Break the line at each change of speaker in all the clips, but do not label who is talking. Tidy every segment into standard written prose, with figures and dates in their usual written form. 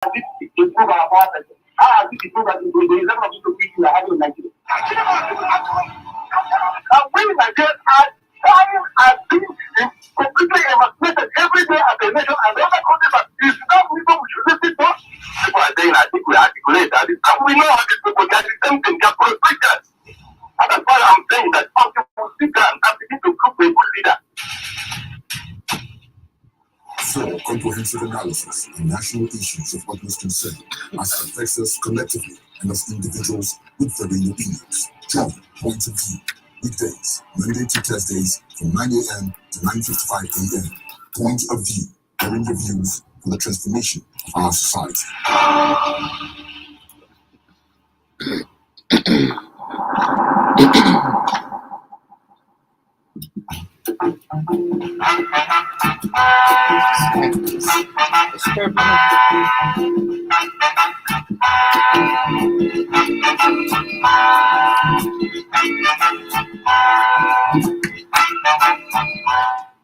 it improve our power sector? How has it improved the level of insecurity we are having in Nigeria? And we Nigerians are dying and being completely evacuated every day as a nation, and the other countries are is not people we should listen to. People are saying, I think we articulate that, and we know how these people get the same thing, they are politicians. And that's why I'm saying that some people sit down and begin to look for a good leader.
For comprehensive analysis on national issues of utmost concern as it affects us collectively and as individuals with varying opinions. Join Point of View, weekdays, Monday to Thursdays from 9 a.m. to 9:55 a.m. Point of View, hearing your views for the transformation of our society.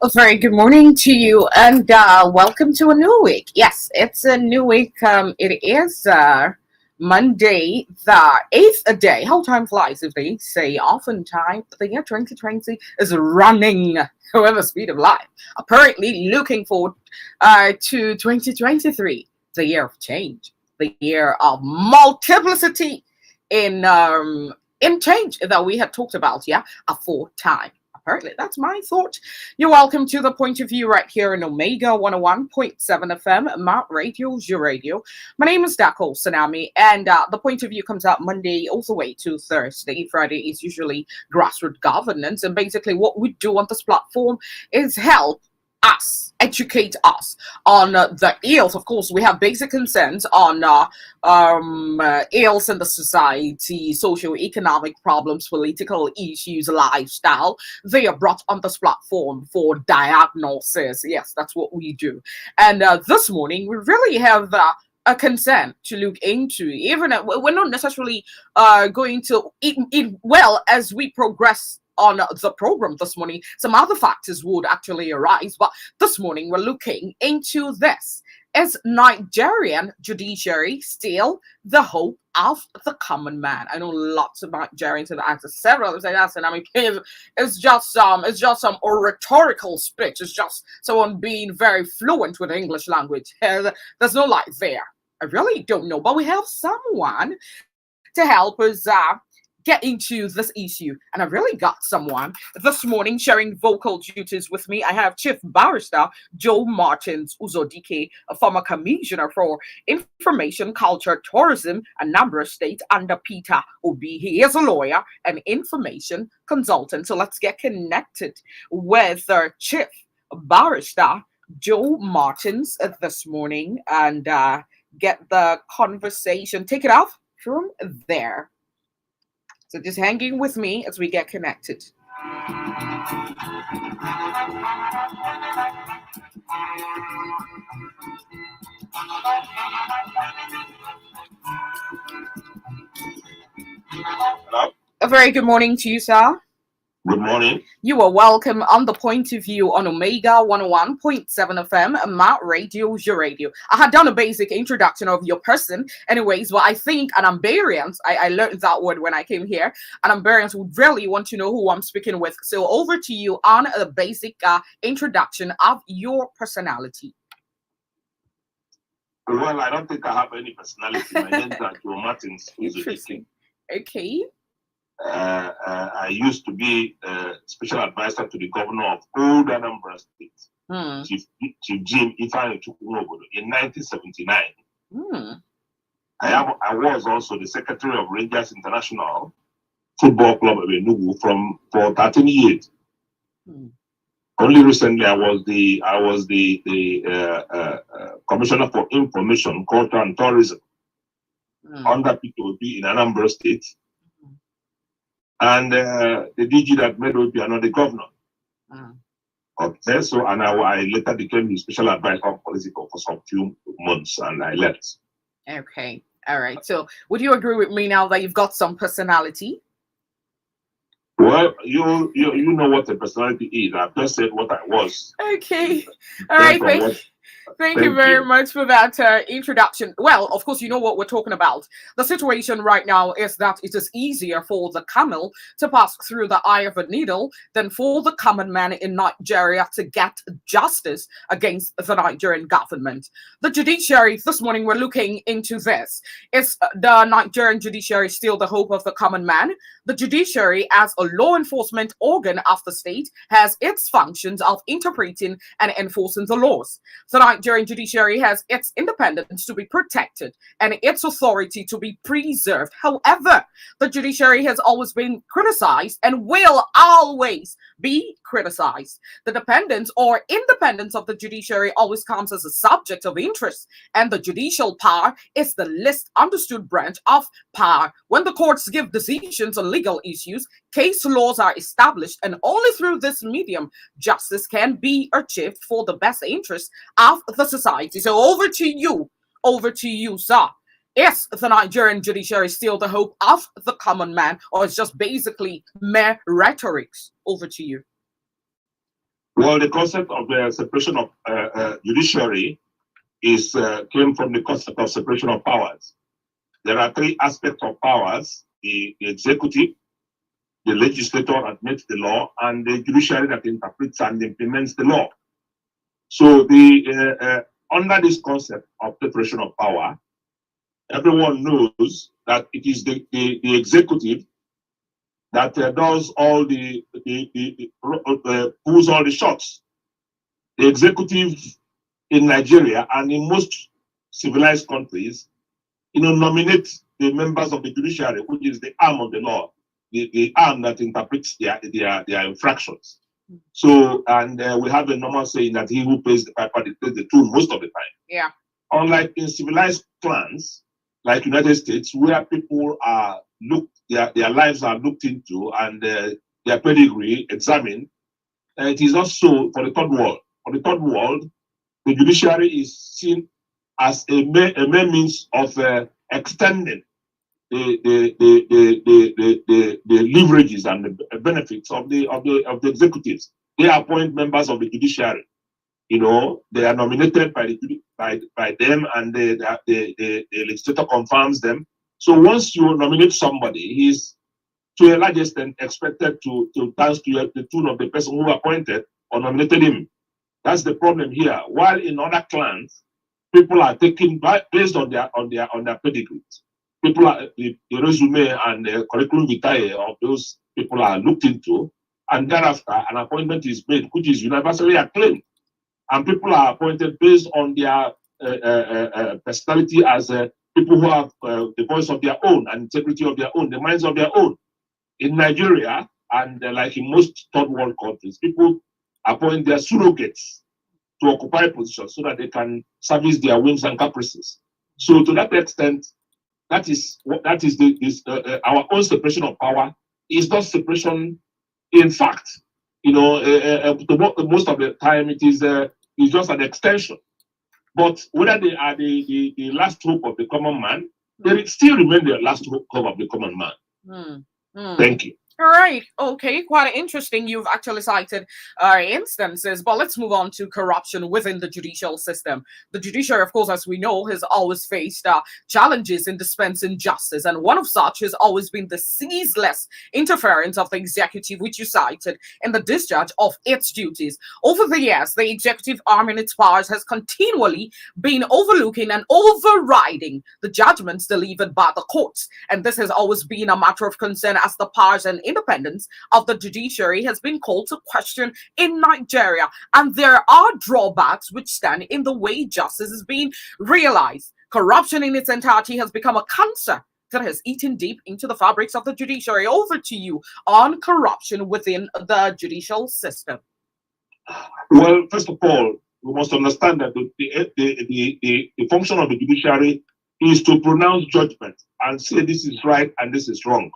A very good morning to you, and welcome to a new week. Yes, it's a new week. It is Monday, the 8th day. How time flies, if they say. Oftentimes, the year 2020 is running with the speed of light. Apparently, looking forward to 2023, the year of change, the year of multiplicity in change that we had talked about, aforetime. Apparently, that's my thought. You're welcome to the Point of View right here in Omega 101.7 FM, Mount Radio's your radio. My name is Dako Sanami, and the Point of View comes out Monday all the way to Thursday. Friday is usually grassroots governance, and basically what we do on this platform is help us, educate us on the ills. Of course, we have basic concerns on ills in the society, socio-economic problems, political issues, lifestyle. They are brought on this platform for diagnosis. Yes, that's what we do. And this morning, we really have a concern to look into. Even we're not necessarily going to eat well as we progress on the program this morning. Some other factors would actually arise, but this morning we're looking into this. Is Nigerian Judiciary still the hope of the common man? I know lots of Nigerians have asked several of us, and I mean, it's just some rhetorical speech. It's just someone being very fluent with the English language. There's no light there. I really don't know, but we have someone to help us get into this issue, and I really got someone this morning sharing vocal duties with me. I have Chief Barrister Joe Martins Uzodike, a former commissioner for information, culture, tourism, and number of states under Peter Obi. He is a lawyer and information consultant. So let's get connected with Chief Barrister Joe Martins this morning and get the conversation, take it off from there. So just hanging with me as we get connected.
Hello?
A very good morning to you, sir.
Good morning.
You are welcome on the Point of View on Omega 101.7 FM, Mount Radio's your radio. I had done a basic introduction of your person anyways, but I think an Ambarians, I learned that word when I came here, and Ambarians would really want to know who I'm speaking with. So over to you on a basic introduction of your personality.
Well, I don't think I have any personality. My name is Joe Martins.
Interesting. Okay.
I used to be special advisor to the governor of old Anambra State, Chief Jim Ifeanyi Chukwunobodo, in 1979. I was also the secretary of Rangers International Football Club of Enugu for 13 years. Only recently, I was the commissioner for information, culture, and tourism under PTOP in Anambra State. And the DG that made OP another governor. Okay, so and I later became the special advisor on policy for some few months, and I left.
Okay, all right. So would you agree with me now that you've got some personality?
Well, you know what a personality is. I've just said what I was.
Okay, all right. Thank you very much for that introduction. Well, of course, you know what we're talking about. The situation right now is that it is easier for the camel to pass through the eye of a needle than for the common man in Nigeria to get justice against the Nigerian government. The judiciary, this morning, we're looking into this. Is the Nigerian judiciary still the hope of the common man? The judiciary, as a law enforcement organ of the state, has its functions of interpreting and enforcing the laws. The Nigerian judiciary has its independence to be protected and its authority to be preserved. However, the judiciary has always been criticized and will always be criticized. The dependence or independence of the judiciary always comes as a subject of interest, and the judicial power is the least understood branch of power. When the courts give decisions on legal issues, case laws are established, and only through this medium justice can be achieved for the best interest of the society. So over to you, sir. Is the Nigerian judiciary still the hope of the common man, or it's just basically mere rhetorics? Over to you.
Well, the concept of the separation of judiciary is came from the concept of separation of powers. There are three aspects of powers: the executive, the legislator that makes the law, and the judiciary that interprets and implements the law. So the under this concept of separation of power, everyone knows that it is the executive that does all pulls all the shots. The executive in Nigeria and in most civilized countries, nominate the members of the judiciary, which is the arm of the law, the arm that interprets their infractions. So, and we have a normal saying that he who pays the piper plays the tune most of the time.
Yeah.
Unlike in civilized clans like United States, where people are their lives are looked into and their pedigree examined, it is not so for the third world. For the third world, the judiciary is seen as a mere means of extending the leverages and the benefits of the executives. They appoint members of the judiciary. They are nominated by them, and the legislator confirms them. So once you nominate somebody, he's to a large extent expected to dance to the tune of the person who appointed or nominated him. That's the problem here. While in other clans, people are taken based on their pedigrees. People are the resume and the curriculum vitae of those people are looked into, and thereafter an appointment is made, which is universally acclaimed. And people are appointed based on their personality as people who have the voice of their own and integrity of their own, the minds of their own. In Nigeria, and like in most third world countries, people appoint their surrogates to occupy positions so that they can service their whims and caprices. So to that extent, that is our own separation of power is not separation in fact. Most of the time it is just an extension. But whether they are the last hope of the common man, they still remain the last hope of the common man. Thank you.
All right. Okay. Quite interesting. You've actually cited instances, but let's move on to corruption within the judicial system. The judiciary, of course, as we know, has always faced challenges in dispensing justice. And one of such has always been the ceaseless interference of the executive, which you cited, in the discharge of its duties. Over the years, the executive arm in its powers has continually been overlooking and overriding the judgments delivered by the courts. And this has always been a matter of concern as the powers and independence of the judiciary has been called to question in Nigeria, and there are drawbacks which stand in the way justice is being realized. Corruption in its entirety has become a cancer that has eaten deep into the fabrics of the judiciary. Over to you on corruption within the judicial system.
Well, first of all, we must understand that the function of the judiciary is to pronounce judgment and say this is right and this is wrong.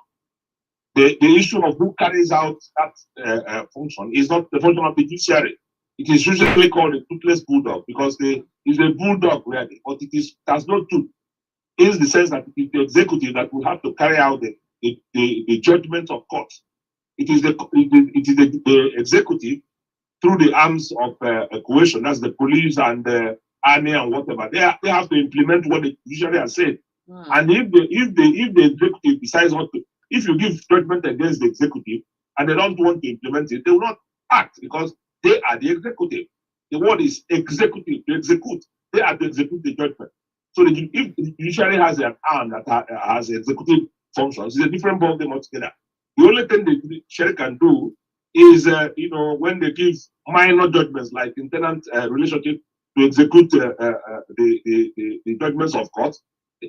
The issue of who carries out that function is not the function of the judiciary. It is usually called a toothless bulldog because it's a bulldog really, but it has no tooth. In the sense that it is the executive that will have to carry out the judgment of court. It is the executive through the arms of coercion, that's the police and the army and whatever. They have to implement what the judiciary has said.
Mm.
And if the executive decides what to, if you give judgment against the executive and they don't want to implement it, they will not act because they are the executive. The word is executive, to execute. They are to execute the judgment. So if the judiciary has an arm that has executive functions, it's a different ballgame altogether. The only thing the judiciary can do is, when they give minor judgments like in tenant relationship to execute the judgments of court,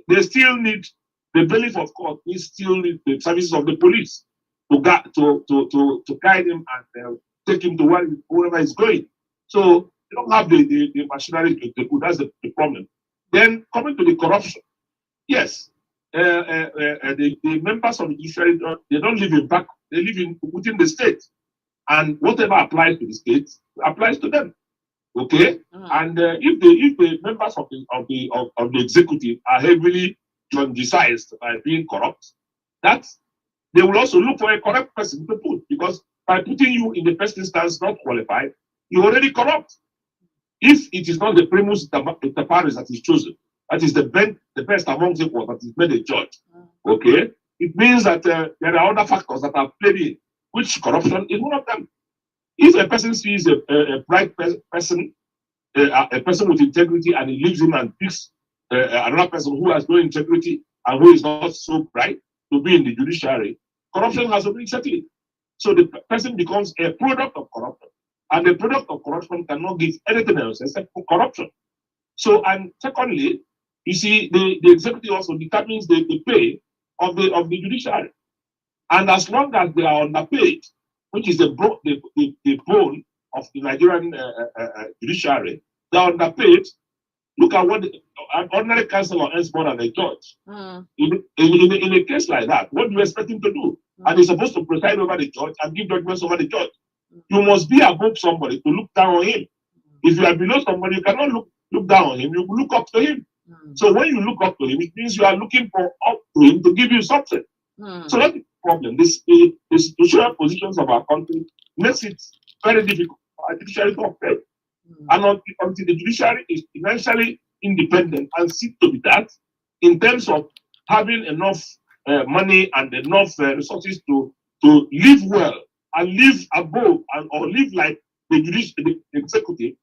they still need the bailiff of court. They still need the services of the police to guide him and take him to wherever he's going. So they don't have the machinery to execute. That's the problem. Then coming to the corruption, yes, the members of the judiciary they don't live in back. They live within the state, and whatever applies to the state applies to them. Okay, and if the members of the executive are heavily politicized by being corrupt, that they will also look for a corrupt person to put, because by putting you in the first instance not qualified, you're already corrupt. If it is not the primus inter pares that is chosen, that is the best among equals that is made a judge. Okay, it means that there are other factors that are played in, which corruption is one of them. If a person sees a bright person, a person with integrity, and he leaves him and picks another person who has no integrity and who is not so bright to be in the judiciary, corruption has already set in. So the person becomes a product of corruption. And the product of corruption cannot give anything else except for corruption. So, and secondly, you see, the executive also determines the pay of the judiciary. And as long as they are underpaid, which is the bone of the Nigerian judiciary, they are underpaid. Look at what an ordinary councillor earns more than a judge. In a case like that, what do you expect him to do? And he's supposed to preside over the judge and give judgments over the judge. You must be above somebody to look down on him. If you are below somebody, you cannot look down on him. You look up to him. So when you look up to him, it means you are looking up to him to give you something. So that's the problem. The social positions of our country makes it very difficult for the judiciary to operate. And until the judiciary is financially independent and seek to be that, in terms of having enough money and enough resources to live well and live above or live like the executive,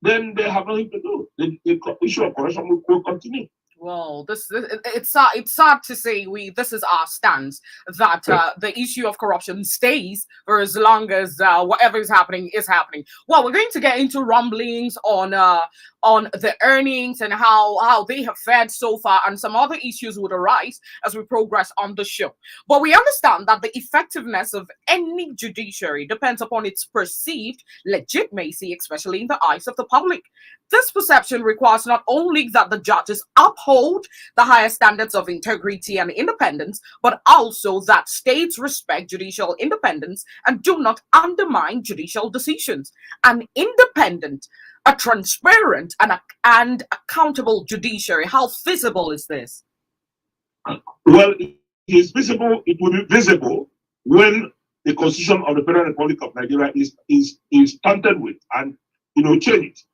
then they have nothing to do. The issue of corruption will continue.
Well, it's sad to say this is our stance, that the issue of corruption stays for as long as whatever is happening is happening. Well, we're going to get into rumblings on the earnings and how they have fared so far, and some other issues would arise as we progress on the show. But we understand that the effectiveness of any judiciary depends upon its perceived legitimacy, especially in the eyes of the public. This perception requires not only that the judges uphold the higher standards of integrity and independence, but also that states respect judicial independence and do not undermine judicial decisions. An independent, a transparent, and accountable judiciary, how feasible is this?
Well, it is visible. It will be visible when the Constitution of the Federal Republic of Nigeria is tampered with and changed.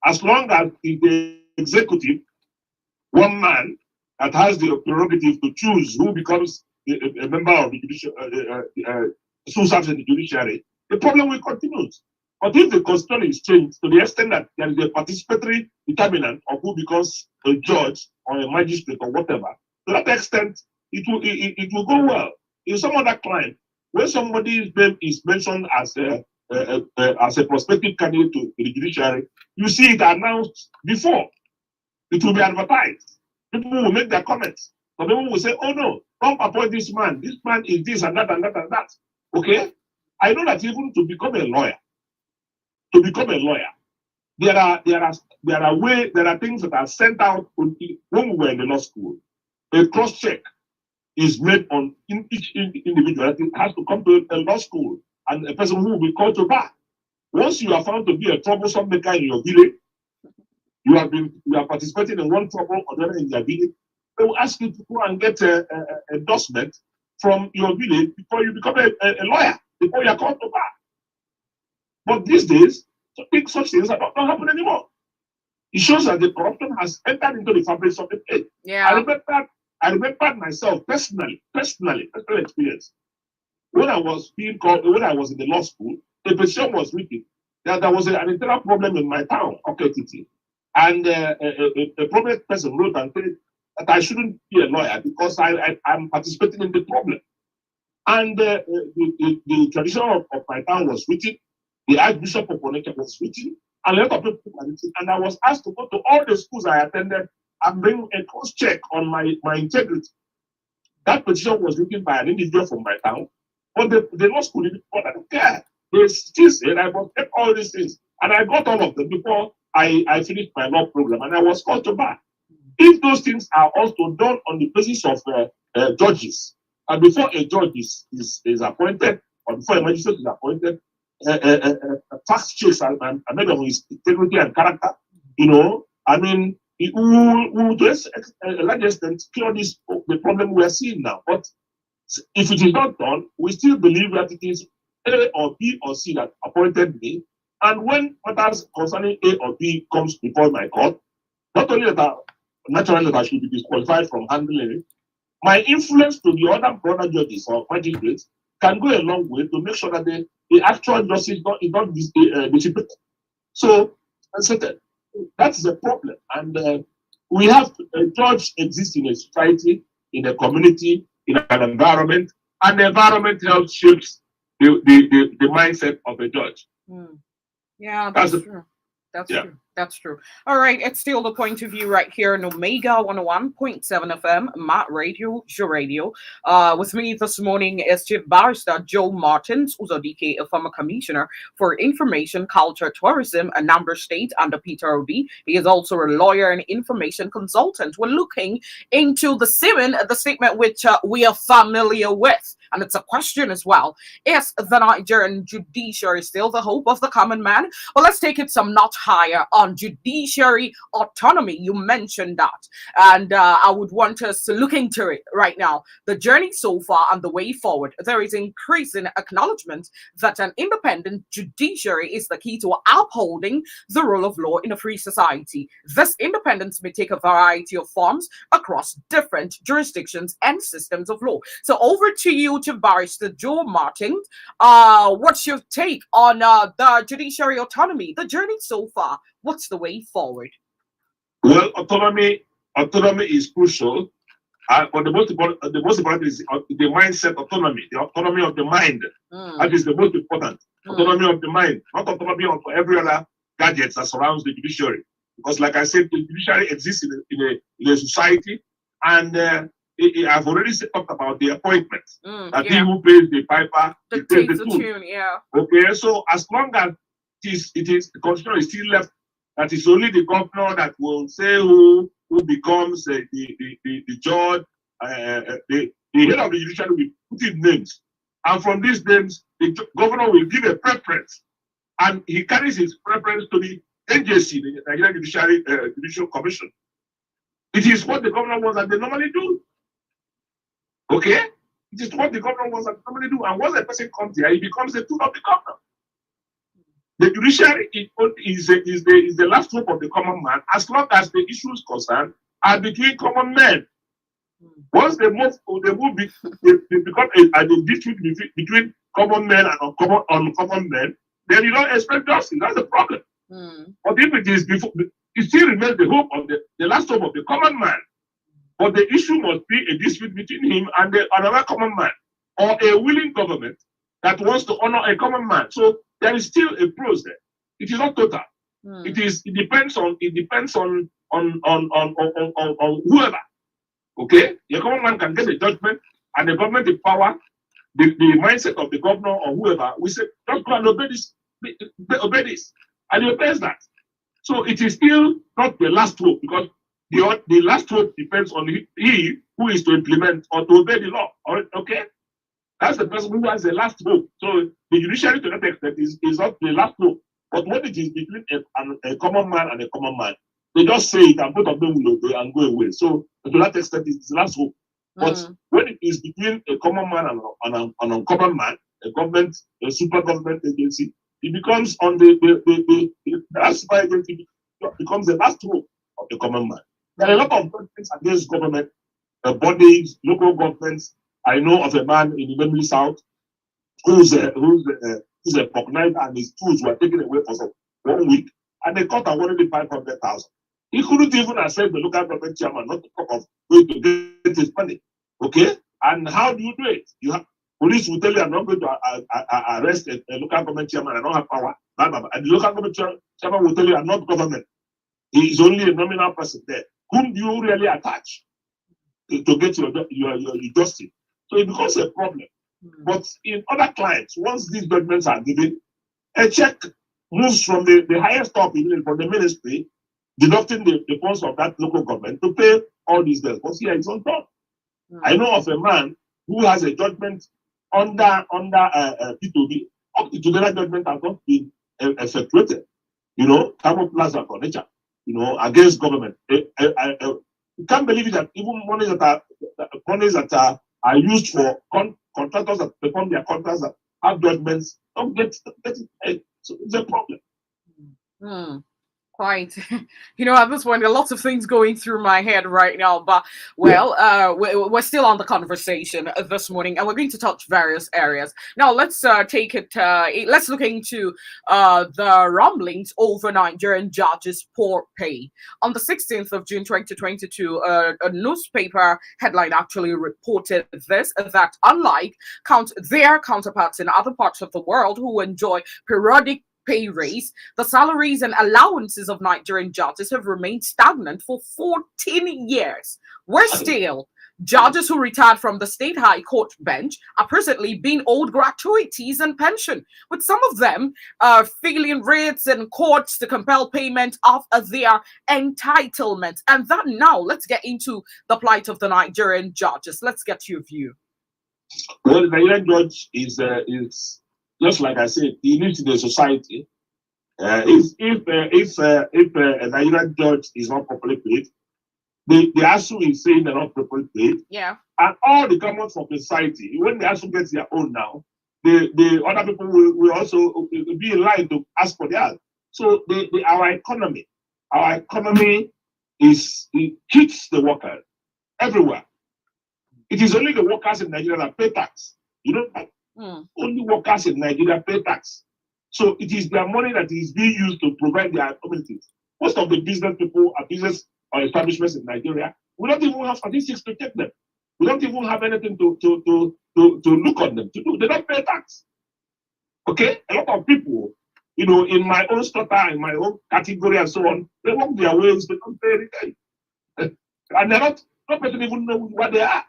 As long as the executive, one man that has the prerogative to choose who becomes a member of the judiciary, who serves in the judiciary, the problem will continue. But if the constitution is changed to the extent that there is a participatory determinant of who becomes a judge or a magistrate or whatever, to that extent, it will go well. In some other client, when somebody's name is mentioned as a prospective candidate to the judiciary, you see it announced before. It will be advertised. People will make their comments. Some people will say, "Oh no, don't appoint this man. This man is this and that and that and that." Okay, I know that even to become a lawyer, there are things that are sent out when we were in the law school. A cross check is made on each individual. It has to come to a law school and a person who will be called to bar. Once you are found to be a troublesome maker in your village, you are participating in one trouble or the other in your village, they will ask you to go and get an endorsement from your village before you become a lawyer, before you are called to bar. But these days, such things don't happen anymore. It shows that the corruption has entered into the fabric of the state.
Yeah.
I remember myself personal experience. When I was in the law school, the petition was written that there was an internal problem in my town, Oketiti. And a prominent person wrote and said that I shouldn't be a lawyer because I'm participating in the problem. And the tradition of my town was written, the Archbishop of Onitsha was written, and a lot of people were written. And I was asked to go to all the schools I attended and bring a cross check on my integrity. That petition was written by an individual from my town, but the law school didn't care. They still said I must take all these things. And I got all of them before I finished my law program, and I was called to bar. If those things are also done on the basis of judges, and before a judge is appointed, or before a magistrate is appointed, a fast chase and made of his integrity and character, I mean, we will to a large extent cure the problem we are seeing now. But if it is not done, we still believe that it is A or B or C that appointed me. And when matters concerning A or B comes before my court, not only that naturally that I should be disqualified from handling it, my influence to the other brother judges or magistrates can go a long way to make sure that the actual justice is not dissipated. So that is a problem. And we have a judge exist in a society, in a community, in an environment, and the environment helps shapes the mindset of a judge.
Yeah, that's true. That's true. All right, it's still the point of view right here in Omega 101.7 FM, Matt Radio, your radio. With me this morning is Chief Barrister Joe Martins Uzodike, a former commissioner for information, culture, tourism, Anambra State under Peter Obi. He is also a lawyer and information consultant. We're looking into the statement which we are familiar with. And it's a question as well. Is the Nigerian judiciary still the hope of the common man? Well, let's take it some notch higher on judiciary autonomy. You mentioned that. And I would want us to look into it right now. The journey so far and the way forward. There is increasing acknowledgement that an independent judiciary is the key to upholding the rule of law in a free society. This independence may take a variety of forms across different jurisdictions and systems of law. So over to you, Chief Barrister Joe Martin. What's your take on the judiciary autonomy, the journey so far? What's the way forward?
Well, autonomy is crucial, but the most important is the mindset autonomy, the autonomy of the mind. That is the most important. Autonomy of the mind, not autonomy of every other gadget that surrounds the judiciary. Because, like I said, the judiciary exists in a society, and I've already talked about the appointment. That he who pays the piper, pays the tune.
Yeah.
Okay, so as long as the constitution is still left, that is only the governor that will say who becomes the judge. The head of the judiciary will put in names, and from these names, the governor will give a preference, and he carries his preference to the NJC, the Nigerian Judiciary Judicial Commission. It is what the governor wants, and they normally do. Okay, it is what the governor wants and normally do. And once a person comes here, he becomes the tool of the governor. The judiciary is the last hope of the common man, as long as the issues concerned are between common men. Once they become a dispute between common men and uncommon men, then you don't expect justice. That's the problem. But if it is before, it still remains the hope of the last hope of the common man. But the issue must be a dispute between him and another common man, or a willing government that wants to honor a common man. So there is still a process there. It is not total. It depends on whoever. Okay, the common man can get a judgment, and the government in power, the mindset of the governor or whoever, we say, just go and obey this, and he obeys that. So it is still not the last hope, because the last hope depends on he who is to implement or to obey the law. Okay? That's the person who has the last hope. So the judiciary, to that extent, is not the last hope. But when it is between a common man and a common man, they just say it and both of them will obey and go away. So to that extent, it's the last hope. But when it is between a common man and an uncommon man, a super government agency, it becomes on the super agency becomes the last hope of the common man. There are a lot of things against government, bodies, local governments. I know of a man in the Middle South who's a organizer, and his tools were taken away for 1 week, and the court awarded him 500,000. He couldn't even accept the local government chairman, not to talk of going to get his money. Okay? And how do you do it? You have police will tell you, I'm not going to arrest a local government chairman, I don't have power. And the local government chairman will tell you, I'm not government. He is only a nominal person there. Whom do you really attach to get your justice? So it becomes a problem. But in other clients, once these judgments are given, a check moves from the highest top, from the ministry, deducting the funds of that local government to pay all these debts. But here it's on top. I know of a man who has a judgment under P2B. Up to that judgment has not been effectuated. Carbon Plaza Furniture, against government. You can't believe it that even monies that are used for contractors that perform their contracts that have judgments don't get it. So it's a problem.
Quite. At this point, there are lots of things going through my head right now, but we're still on the conversation this morning, and we're going to touch various areas. Now, let's take it. Let's look into the rumblings over Nigerian judges' poor pay. On the 16th of June 2022, a newspaper headline actually reported this, that unlike their counterparts in other parts of the world who enjoy periodic pay raise, the salaries and allowances of Nigerian judges have remained stagnant for 14 years. Worse still, judges who retired from the State High Court bench are presently being owed gratuities and pension, with some of them filing writs in courts to compel payment of their entitlements. And that now, let's get into the plight of the Nigerian judges. Let's get your view.
Well, the Nigerian judge is just like I said, he lives in a society. If a Nigerian judge is not properly paid, the ASU is saying they're not properly paid.
Yeah.
And all the governments of the society, when the ASU gets their own now, the other people will also be in line to ask for theirs. So our economy it hits the workers everywhere. It is only the workers in Nigeria that pay tax. Only workers in Nigeria pay tax. So it is their money that is being used to provide their communities. Most of the business people are business or establishments in Nigeria. We don't even have statistics to check them. We don't even have anything to look on them to do. They don't pay tax. Okay? A lot of people, in my own strata, in my own category and so on, they work their ways, they don't pay anything. And they're not person even know what they are.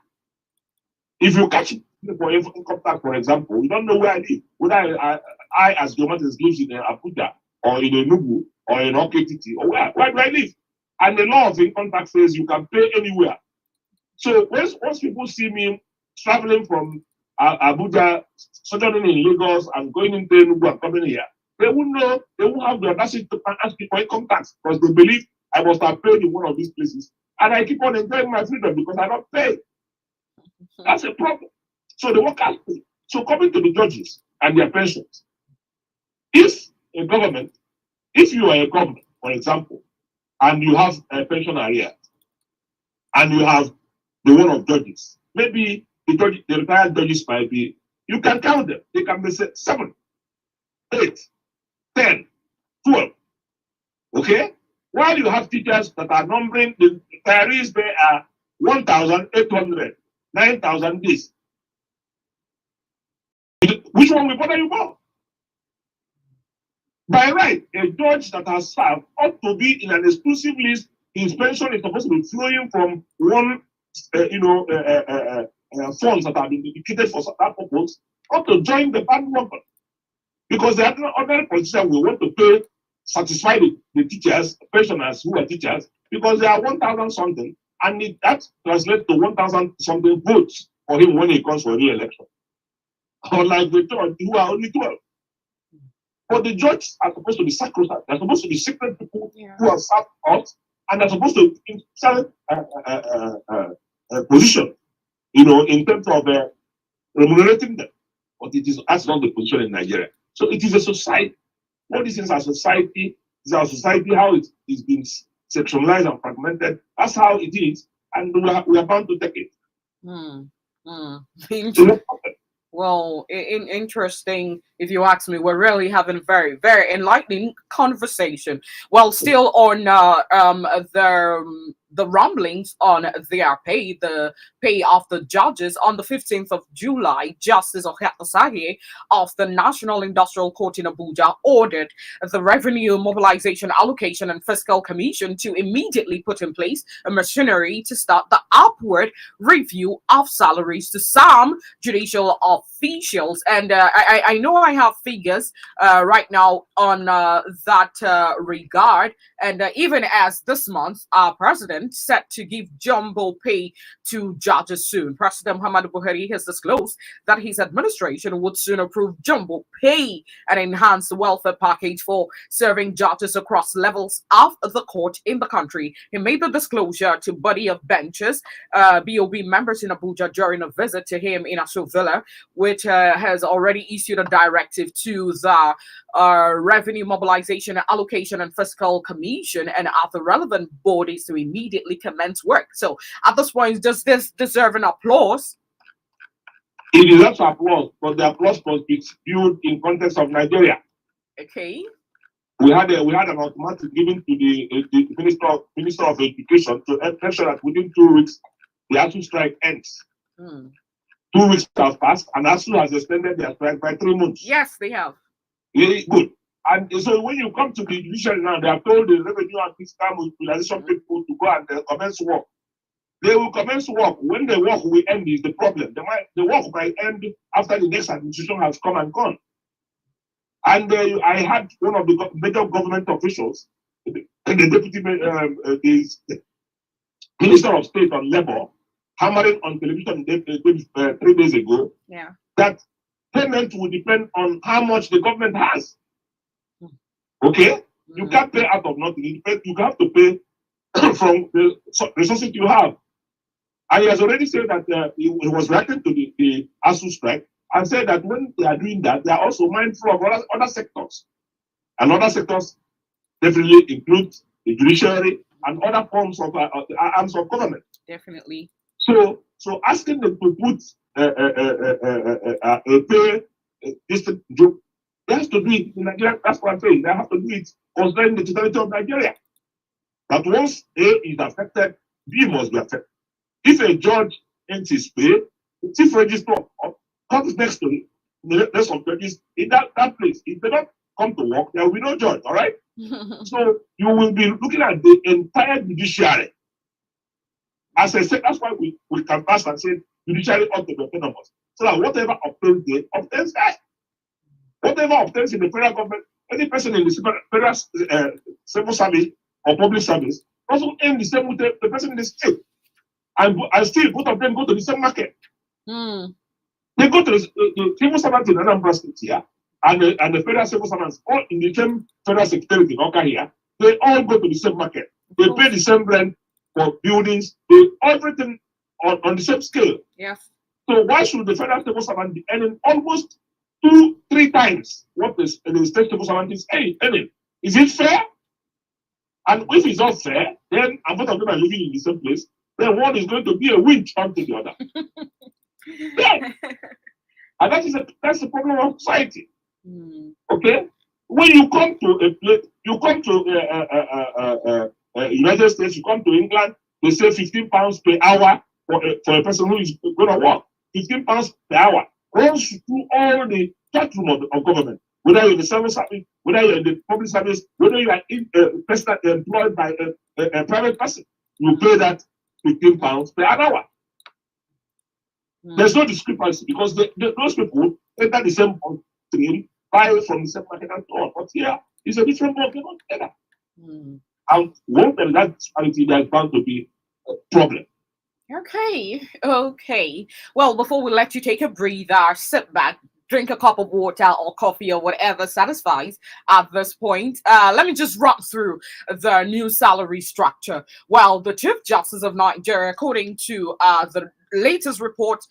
If you catch it, for income tax, for example, you don't know where I live. Whether I as Jomatis lives in Abuja or in Enugu or in Oketiti or where do I live? And the law of income tax says you can pay anywhere. So once people see me traveling from Abuja, sojourning in Lagos and going into Enugu and coming here, they won't have the audacity to ask me for income tax because they believe I must have paid in one of these places. And I keep on enjoying my freedom because I don't pay. That's a problem. So the workers pay. So coming to the judges and their pensions, if you are a government, for example, and you have a pension area, and you have the one of judges, maybe the retired judges might be, you can count them. They can be 7, 8, 10, 12. Okay? While you have teachers that are numbering, the retirees, they are 1,800, 9,000 this. Which one will bother you more? By right, a judge that has served ought to be in an exclusive list. His pension is supposed to be flowing from one, funds that have been dedicated for that purpose, ought to join the bandwagon. Because the ordinary politician will want to pay, satisfy the teachers, pensioners who are teachers, because they are 1,000 something, and that translates to 1,000 something votes for him when he comes for re-election. Unlike the judge, who are only 12. But the judges are supposed to be sacrosanct. They're supposed to be sacred people who have served us, and they're supposed to be in certain position, in terms of remunerating them. But that's not the position in Nigeria. So it is a society. All these things are society It's our society, how it's been sectionalized and fragmented. That's how it is, and we are bound to take it.
Hmm.
So,
Well, interesting. If you ask me, we're really having a very, very enlightening conversation. Well, still on the rumblings on their pay, the pay of the judges on the 15th of July, Justice Ohatasage of the National Industrial Court in Abuja ordered the Revenue Mobilization Allocation and Fiscal Commission to immediately put in place a machinery to start the upward review of salaries to some judicial officials. And I know I have figures right now on that regard. And even as this month, our president set to give jumbo pay to judges soon. President Muhammadu Buhari has disclosed that his administration would soon approve jumbo pay and enhance the welfare package for serving judges across levels of the court in the country. He made the disclosure to body of benches, BOB members in Abuja during a visit to him in Aso Villa, which has already issued a directive to the Revenue Mobilization Allocation and Fiscal Commission and other relevant bodies to immediately commence work. So at this point, does this deserve an applause?
It deserves applause, but the applause must be viewed in context of Nigeria.
Okay.
We had an automatic given to the Minister of Education to ensure that within 2 weeks the ASU strike ends. 2 weeks have passed, and ASU has extended their strike by 3 months.
Yes, they have.
Really good. And so when you come to the judiciary now, they have told the Revenue and Fiscal Mobilization people to go and commence work. They will commence work. When the work will end is the problem. The work might end after the next administration has come and gone. And I had one of the major government officials, the deputy, the Minister of State on Labor, hammering on television 3 days ago, that payment will depend on how much the government has. Okay? You can't pay out of nothing. You have to pay from the resources you have. And he has already said that he was reacting to the ASU strike and said that when they are doing that, they are also mindful of other sectors. And other sectors definitely include the judiciary and other forms of arms of government.
Definitely.
So asking them to put a pay district job, they have to do it in Nigeria. That's what I'm saying. They have to do it considering the totality of Nigeria. That once A is affected, B must be affected. If a judge ends his pay, the chief registrar comes next to him, the rest of judges in that place. If they don't come to work, there will be no judge, all right? So you will be looking at the entire judiciary. As I said, that's why we can pass and say judiciary ought to be autonomous. So that whatever obtains there, obtains there. Whatever obtains in the federal government, any person in the federal civil service or public service also aim the same with the person in the state. And still, both of them go to the same market. They go to the civil servants in Anambra State here, and the federal civil servants, all in the same federal secretariat in Oka here, they all go to the same market. They pay the same rent for buildings, everything on the same scale.
Yes.
So why should the federal civil servant be earning almost 2-3 times what the state civil servant is earning? Is it fair? And if it's not fair, then and both of them are living in the same place, then one is going to be a winch onto the other. Yeah. And that's the problem of society. Okay? When you come to a place, you come to United States, you come to England, they say £15 per hour for a person who is going to work. £15 per hour runs through all the spectrum of government. Whether you're in the civil service, whether you're in the public service, whether you are employed by a private person, you pay that £15 per hour. There's no discrepancy because those people enter the same stream, buy from the same market and so on. But here is a different work together. And once there is that disparity, there's bound to be a problem.
Okay. Well, before we let you take a breather, sit back, drink a cup of water or coffee or whatever satisfies at this point. Let me just run through the new salary structure. Well, the Chief Justice of Nigeria, according to the latest report,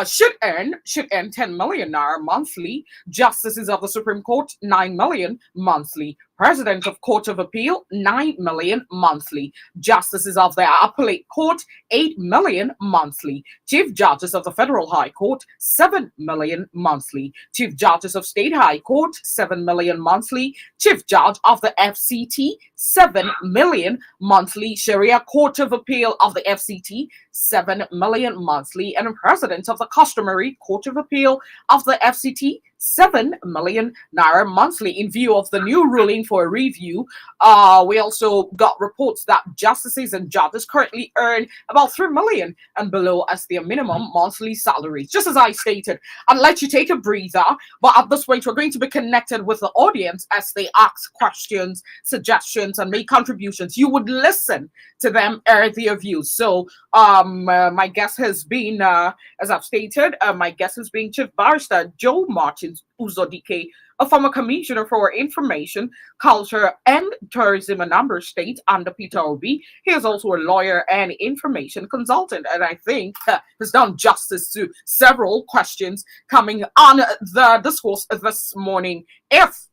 should earn 10 million naira monthly. Justices of the Supreme Court, 9 million monthly. President of Court of Appeal, 9 million monthly. Justices of the Appellate Court, 8 million monthly. Chief Judges of the Federal High Court, 7 million monthly. Chief Judges of State High Court, 7 million monthly. Chief Judge of the FCT, 7 million monthly. Sharia Court of Appeal of the FCT, 7 million monthly. And President of the Customary Court of Appeal of the FCT, 7 million naira monthly. In view of the new ruling for a review, we also got reports that justices and judges currently earn about 3 million and below as their minimum monthly salary. Just as I stated, I'd let you take a breather, but at this point, we're going to be connected with the audience as they ask questions, suggestions, and make contributions. You would listen to them, air their views. So, my guest has been, as I've stated, my guest has been Chief Barrister Joe Martins Uzodike, a former commissioner for information, culture, and tourism in Anambra State under Peter Obi. He is also a lawyer and information consultant, and I think has done justice to several questions coming on the discourse this morning. Is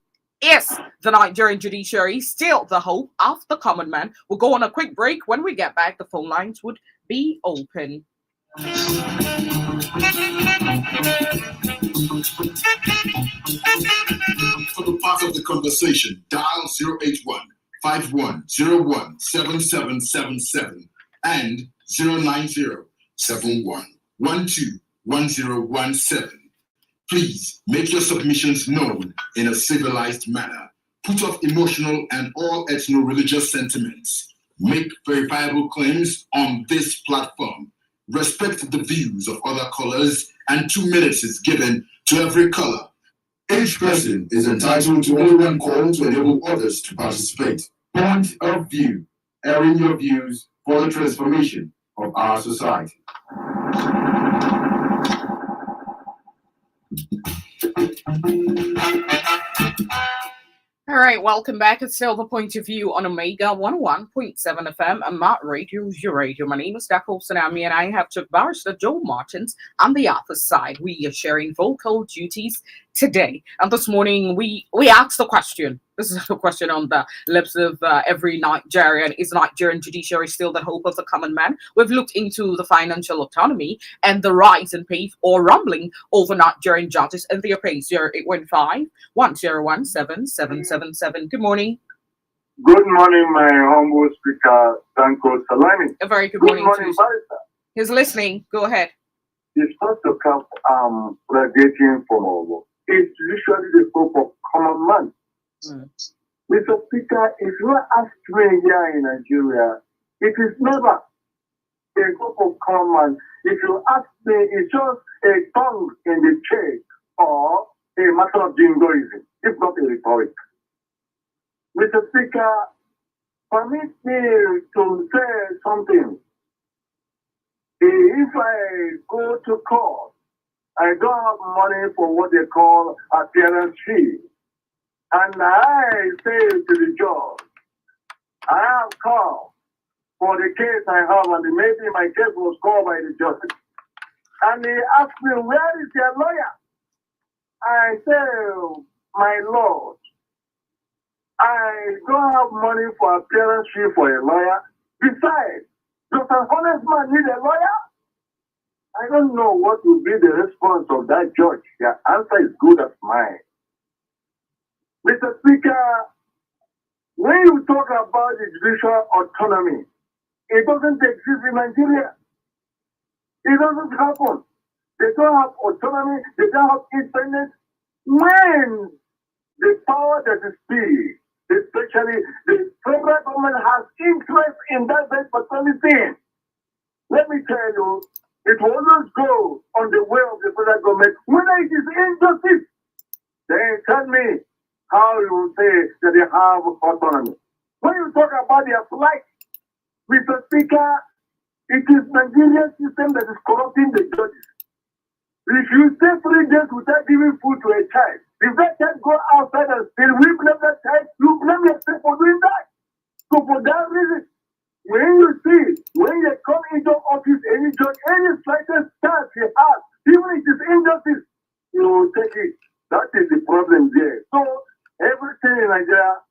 the Nigerian judiciary still the hope of the common man? We'll go on a quick break. When we get back, the phone lines would be open.
For the part of the conversation, dial 081-5101-7777 and 090-7112-1017. Please make your submissions known in a civilized manner. Put off emotional and all ethno-religious sentiments. Make verifiable claims on this platform. Respect the views of other callers, and 2 minutes is given to every caller. Each person is entitled to only one call to enable others to participate. Point of view, airing your views for the transformation of our society.
All right, welcome back. It's still the point of view on Omega 101.7 FM and Mart Radio, your radio. My name is Dako Sanami, and I have Chief Barrister Joe Martins on the other side. We are sharing vocal duties today. And this morning, we asked the question. This is a question on the lips of every Nigerian. Is Nigerian judiciary still the hope of the common man? We've looked into the financial autonomy and the rise in pay or rumbling over Nigerian judges and their pay. 0815-1017-777. Good morning.
Good morning, my humble speaker, Danko Salami.
A very good morning.
Good morning, Barrister.
He's listening. Go ahead.
It's not the camp graduating from our. It's usually the hope of common man. Mr. Speaker, if you ask me here in Nigeria, it is never a hope of common man. If you ask me, it's just a tongue in the cheek or a matter of jingoism, if not a rhetoric. Mr. Speaker, permit me to say something. If I go to court, I don't have money for what they call appearance fee. And I say to the judge, I have called for the case I have, and maybe my case was called by the judge. And he asked me, where is your lawyer? I say, my lord, I don't have money for appearance fee for a lawyer. Besides, does an honest man need a lawyer? I don't know what will be the response of that judge. Your answer is good as mine. Mr. Speaker, when you talk about the judicial autonomy, it doesn't exist in Nigeria. It doesn't happen. They don't have autonomy, they don't have independence. When the power that is big, especially the federal government has interest in that very particular thing, let me tell you, it will always go on the way of the federal government. When it is injustice, they tell me how you say that they have autonomy. When you talk about their flight, Mr. Speaker, it is Nigerian system that is corrupting the judges. If you stay 3 days without giving food to a child, if that child go outside and still we blame that child, you blame yourself for doing that. So for that reason, when you see, when you come into office, any judge, any slightest chance he has, even if it is injustice, you will take it. That is the problem there. So everything in Nigeria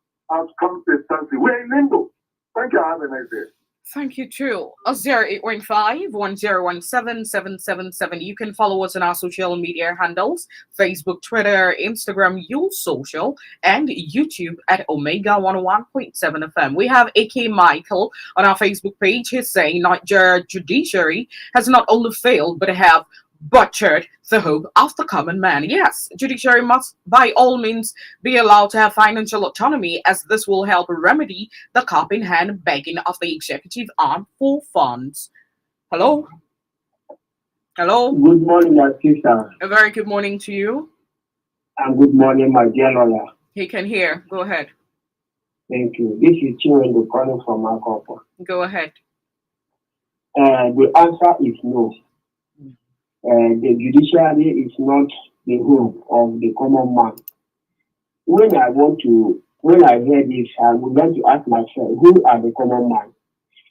Thank you too. 0815-1017-7777. You can follow us on our social media handles: Facebook, Twitter, Instagram, Social, and YouTube at Omega 101.7 FM. We have AK Michael on our Facebook page. He's saying Nigerian Judiciary has not only failed but have butchered the hope of the common man. Yes, judiciary must by all means be allowed to have financial autonomy, as this will help remedy the cup in hand begging of the executive arm for funds. Hello? Hello?
Good morning, my sister.
A very good morning to you.
And good morning, my dear lawyer.
He can hear. Go ahead.
Thank you. This is Chinwendu calling from Akoko.
Go ahead.
The answer is no. The judiciary is not the home of the common man. When I hear this, I would like to ask myself, who are the common man?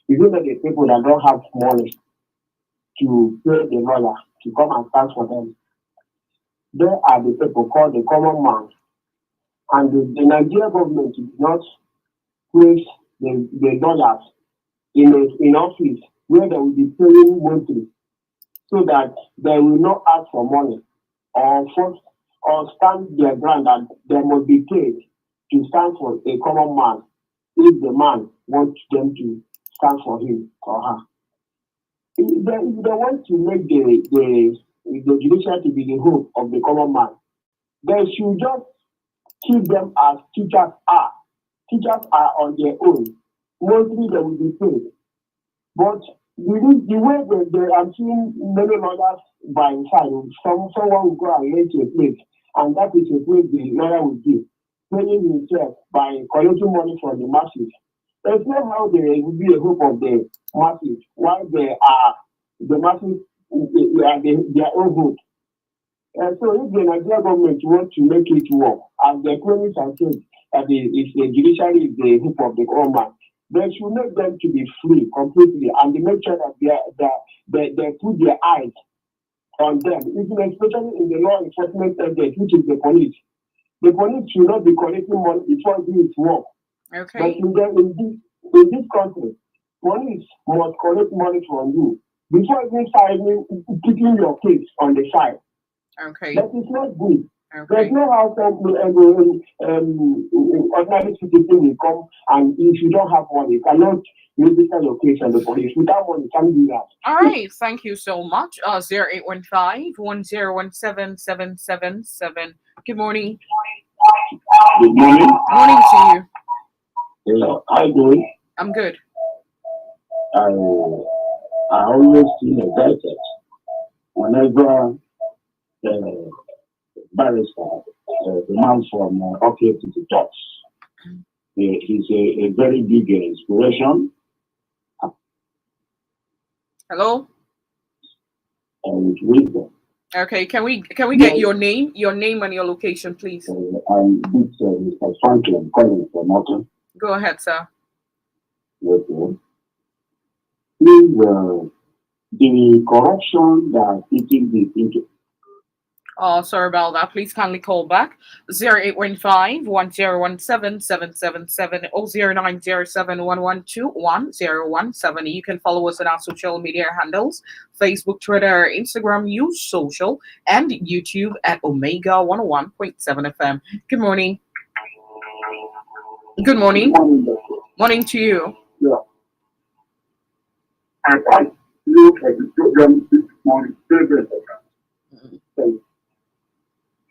Is it the people that don't have money to pay the lawyer to come and stand for them? They are the people called the common man. And the Nigerian government did not place the lawyers in office where they will be paying monthly, so that they will not ask for money or stand their ground, and they must be paid to stand for a common man if the man wants them to stand for him or her. If they want to make the judiciary to be the hope of the common man, they should just keep them as teachers are. Teachers are on their own. Mostly they will be paid. But the way I'm seeing many lawyers by side, someone will go and rent a place, and that is a place the lawyer will give, paying himself by collecting money from the masses. There's no how there will be a hope of the masses, while the masses are their own hope. So if the Nigerian government wants to make it work, as the economists have said, that the judiciary is the hope of the government, they should make them to be free completely, and they make sure that they put their eyes on them, especially in the law enforcement agent, which is the police. The police should not be collecting money before it doing its work.
Okay.
But in this country, police must collect money from you before even putting your case on the side.
Okay.
That is not good.
Okay.
There's no how ordinary citizen will come, and if you don't have money, you cannot register your case on the police. Without money, you can't do that.
All right. Thank you so much. 0815-1017-777. Good morning.
Good morning.
Morning to you.
Hello, how are you doing?
I'm good.
I always feel excited whenever barrister, the man from OK to the talks. He's a very big inspiration.
Hello.
And wisdom.
Okay. Can we get your name and your location, please?
I'm Mr. Franklin calling from Morton.
Go ahead, sir.
Okay. Please, the corruption that eating this into.
Oh, sorry about that. Please kindly call back 0815-1017-777 or 0907-112-1017. You can follow us on our social media handles: Facebook, Twitter, Instagram, Social, and YouTube at Omega 101.7 FM. Good morning. Good morning. Morning to you.
Yeah. I want to look at the program this morning.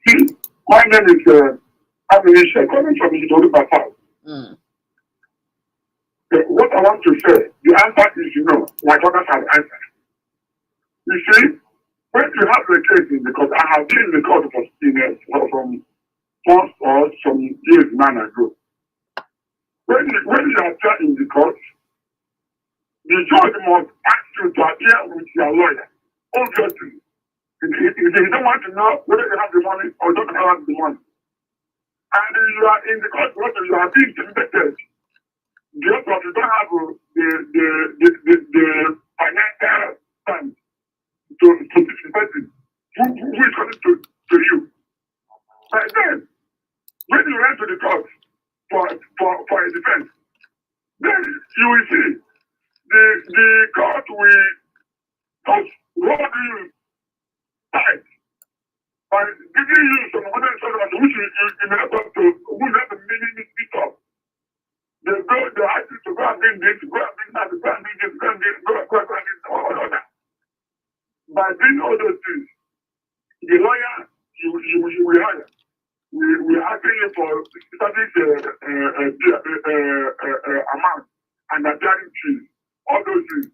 See, my name is Aminisha, coming from Idori Batal. What I want to say, the answer is like others have answered. You see, when you have the case in the court, I have been in the court for from months or some years now ago. When you appear in the court, the judge must ask you to appear with your lawyer. Obviously, if you don't want to know whether you have the money or don't have the money, and you are in the court, you are being intimidated, just because you don't have the financial funds to this person who is coming to you. But then, when you went to the court for a defense, then you will see the court will just hold you tight by giving you some other instructions which you may not want to, who not the meaning it up. They ask you to go and do this, go and do that, go and do this, go and do this, go and do this, all of that. By doing all those things, the lawyer you will hire. We are asking you for certain amount and appearing fees, all those things.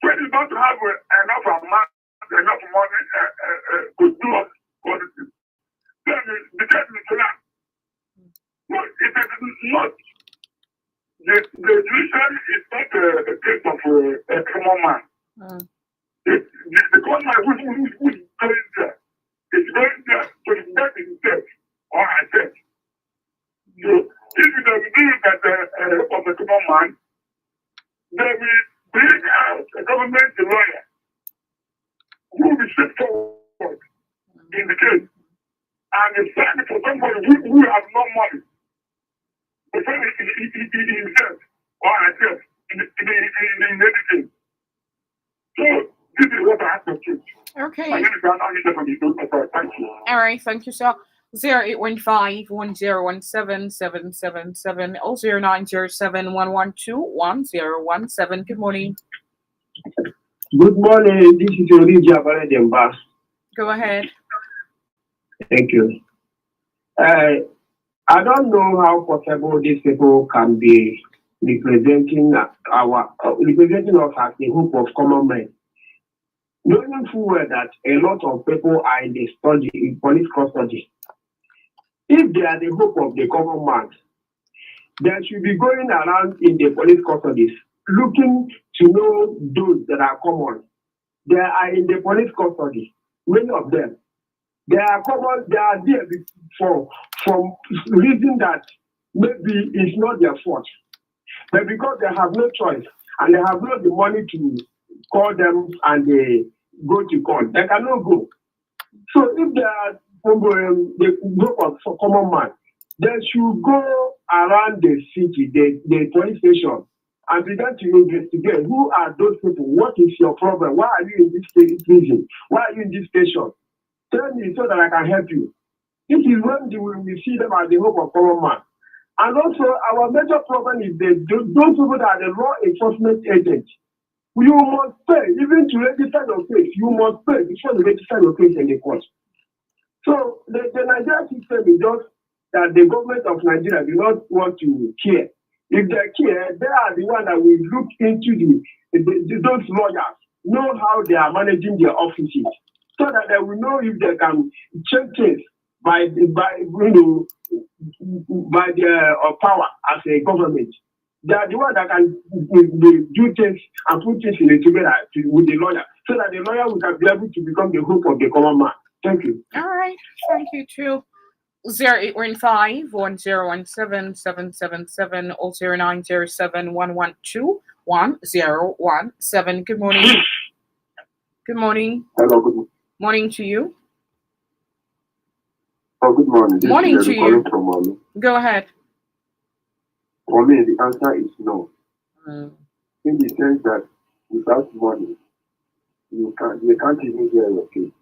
When you don't have enough amount, enough money to do all these things, then the case is not. No, it is not. The judiciary is not a case of a common man. The common man who's going there is going there to defend himself or herself. So if you don't do it as a of a common man, they will bring out a government lawyer who will step forward in the case and stand for somebody who has no money. Defend himself or herself in anything. So this is what I have to do.
Okay.
My name is Anna. Thank you.
All right. Thank you, sir. 0815-1017-777 or 0907-112-1017. Good morning.
Good morning. This is Olivia Baredemba.
Go ahead.
Thank you. I don't know how possible these people can be representing us as the hope of common men. Knowing full well that a lot of people are in police custody. If they are the hope of the common man, they should be going around in the police custodies, looking to know those that are common. They are in the police custody, many of them. They are common, they are there for reason that maybe it's not their fault. But because they have no choice and they have not the money to call them and they go to court, they cannot go. So if they are the group of common man, they should go around the city, the police station, and begin to investigate who are those people, what is your problem, why are you in this prison, why are you in this station? Tell me so that I can help you. This is when we see them as the hope of common man. And also, our major problem is those people that are the law enforcement agents. You must pay, even to register your case, you must pay before you register your case in the court. So the Nigerian system is just that the government of Nigeria do not want to care. If they care, they are the ones that will look into those lawyers, know how they are managing their offices, so that they will know if they can change things by their power as a government. They are the ones that can do things and put things together with the lawyer, so that the lawyer will be able to become the hope of the common man. Thank you.
All right. Thank you, too. 0815-1017-777 or 0907-112-1017. Good morning. Good morning.
Hello, good
morning to you.
Oh, good morning. This
morning
is
to you.
From
Go ahead.
For me, the answer is no. In the sense that without money, you can't even hear your case.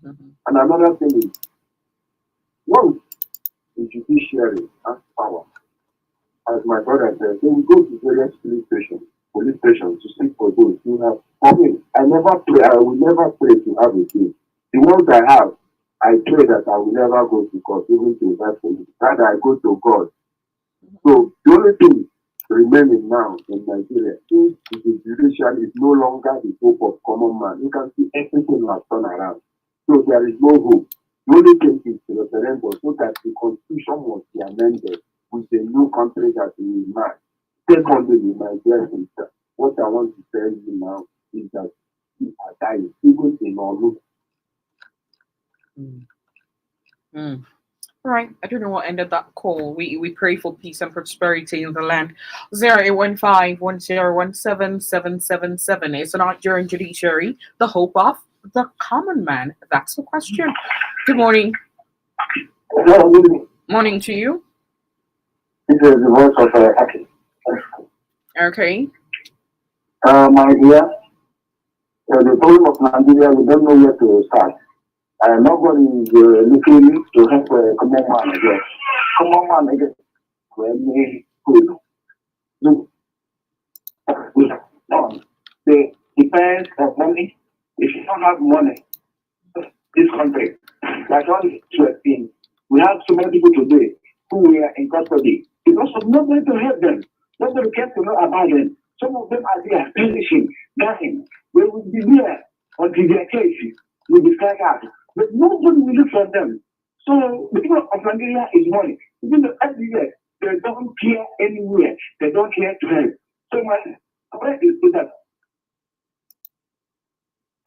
And another thing is, once the judiciary has power, as my brother said, they will go to various police stations to seek for those who have. For me, I will never pray to have a case. The ones I have, I pray that I will never go to court, even to that police. Rather, I go to God. So the only thing remaining now in Nigeria is the judiciary is no longer the hope of common man. You can see everything has turned around. So there is no hope. The only thing is to referendum so that the constitution must be amended with a new country that we will match. Secondly, Nigeria is what I want to tell you now is that we are dying, even in our look.
Right. I don't know what ended that call. We pray for peace and prosperity in the land. 0815-1017-777. It's the Nigerian Judiciary, the hope of the common man. That's the question. Good morning.
Hello, good morning.
Morning to you.
This is the voice of Aki.
Okay.
My dear, the problem of Nigeria, we don't know where to start. Nobody is looking to help a common man again. Common man again. When we could do the defense of money. If you don't have money, this country, like all these 12 we have so many people today who were in custody because of nobody to help them. Nobody cares to know about them. Some of them are there, perishing, dying. They will be there until their case will be figured out. But nobody will look for them. So the people of Nigeria is money. Even though every year, they don't care anywhere. They don't care to help. So my point is that.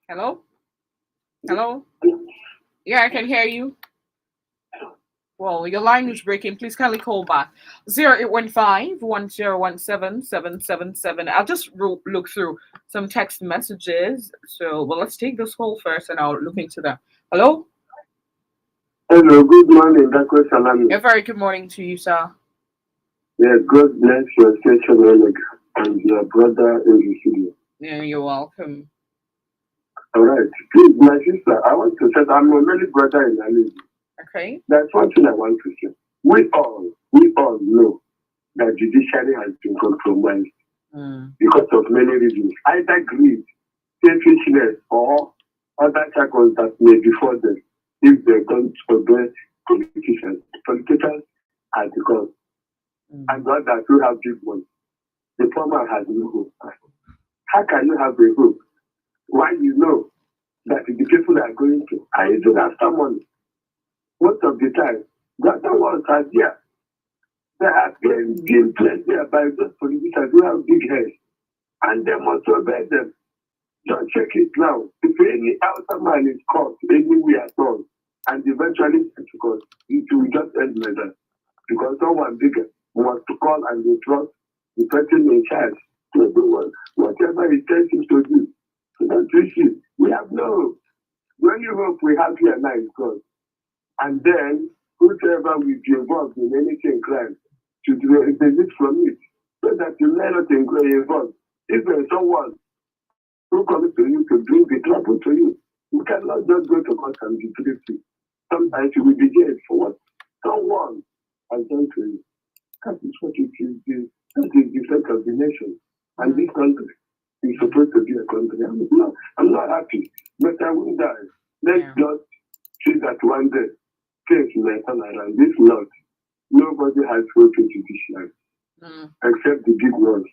Hello? Hello? Yeah, I can hear you. Well, your line is breaking. Please kindly call back. 0815-1017-777. I'll just look through some text messages. So, well, let's take this call first and I'll look into that. Hello?
Hello, good morning, Dr. Salami.
A very good morning to you, sir.
Yeah, God bless your station, Alex, and your brother in the studio.
Yeah, you're welcome.
All right. Please, my sister, I want to say I'm your only brother in Alex.
Okay.
That's one thing I want to say. We all know that judiciary has been compromised because of many reasons. Either greed, selfishness, or other shackles that may befall them if they don't obey politicians. Politicians are the cause. And others who have big ones. The poor man has no hope. How can you have a hope? Why you know that the people are going to either after money? Most of the time, the other ones are there. They are being placed there by those politicians who have big heads. And they must obey them. Don't check it now. If any outer man is caught anywhere at all, and eventually sent to court, it will just end like that. Because someone bigger wants to call and they trust the person in charge to do whatever he tells him to do. So that's the issue. We have no hope. The only hope we have here now is God. And then, whoever will be involved in anything crime should resist from it, so that you may not get involved. If there's someone who comes to you to bring the trouble to you, you cannot just go to court and be guilty. Sometimes you will be jailed for what someone has done to you. That is what it is. That is the fate of the nation. And this country is supposed to be a country. I'm not happy, but I won't die. Let's just see that one day things may turn around. This lot, nobody has hope in judiciary except the big ones.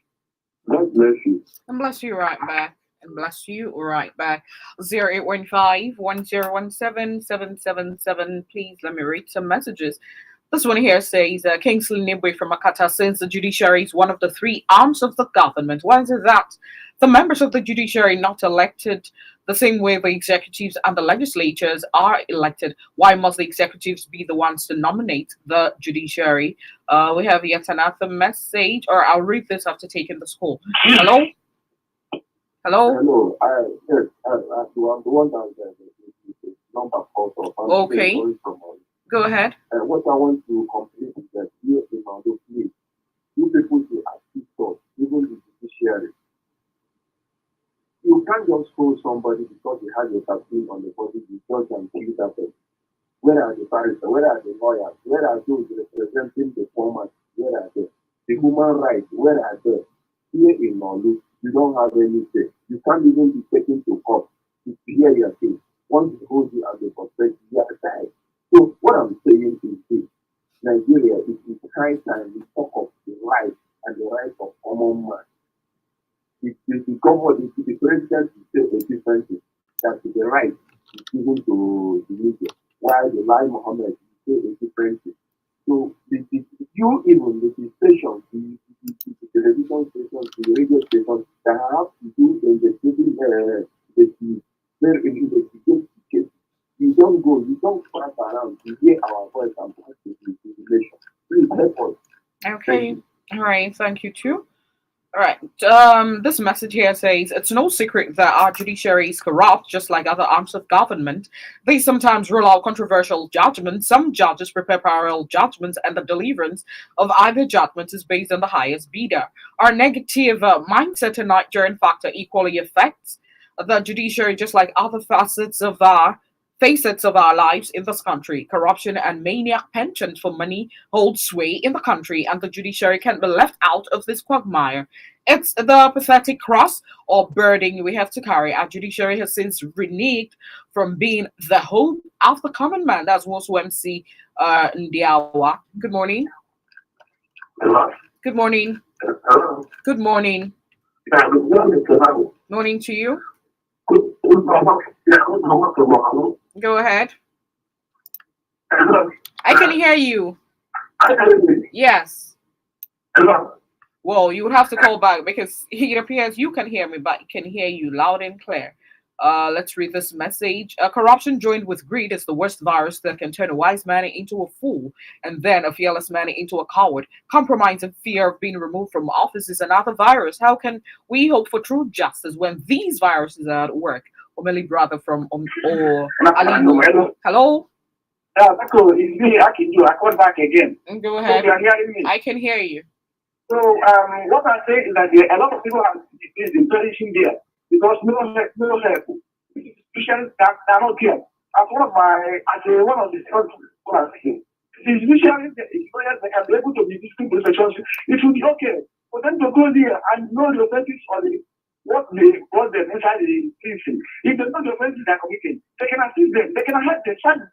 God bless you.
And bless you right back. And bless you right back. 0815-1017-777. Please let me read some messages. This one here says, Kingsley Nibwe from Akata, since the judiciary is one of the three arms of the government, why is it that the members of the judiciary not elected the same way the executives and the legislatures are elected? Why must the executives be the ones to nominate the judiciary? We have yet another message, or I'll read this after taking this call. Hello? Hello?
Hello. Yes, I'm the one that the number also.
Okay. Go ahead.
What I want to complete is that here in our place, you people to assist us, even the judiciary. You can't just hold somebody because they have a tattoo on the body, the judge and kill that person. Where are the barristers? Where are the lawyers? Where are those representing the former? Where are they? The human rights, where are they? Here in Malu, you don't have any say. You can't even be taken to court to hear your case. Once they hold you as a suspect, you are tied. So what I'm saying is this: Nigeria, it is high time we talk of the rights and the rights of common man. It is the government, the president will say a different thing. That the right is given to the media, while the lie Mohammed will say a different thing. So you even the stations, the television stations, the radio stations that have to do the investigating case. You don't go, you don't pass around, you hear our voice and pass the information. Please help us.
Okay. All right. Thank you too. All right. This message here says it's no secret that our judiciary is corrupt, just like other arms of government. They sometimes rule out controversial judgments. Some judges prepare parallel judgments, and the deliverance of either judgment is based on the highest bidder. Our negative mindset and Nigerian factor equally affects the judiciary, just like other facets of our lives in this country. Corruption and maniac penchant for money hold sway in the country, and the judiciary can't be left out of this quagmire. It's the pathetic cross or burden we have to carry. Our judiciary has since reneged from being the hope of the common man. That's Wosu MC Ndiawa. Good morning.
Hello.
Good morning.
Hello.
Good morning.
Yeah, good morning, Hello.
Morning to you.
Good morning.
Go ahead.
Hello.
I can hear you.
I can hear you.
Yes.
Hello.
Well, you would have to call back because it appears you can hear me, but I can hear you loud and clear. Let's read this message. Corruption joined with greed is the worst virus that can turn a wise man into a fool and then a fearless man into a coward. Compromise and fear of being removed from office is another virus. How can we hope for true justice when these viruses are at work? Omeli brother from or Ali. Hello?
It's me, I can do. I call back again.
Go ahead.
So you are hearing me?
I can hear you.
So what I say is that a lot of people have been perishing there because no help. Institutions that are not here. As one of the first people are saying, the judiciary, the lawyers, they can be able to be disciplined professionals. It should be okay for them to go there and know the offenses or what they inside the prison. If they know the offenses they are committing, they can assist them. They can help them send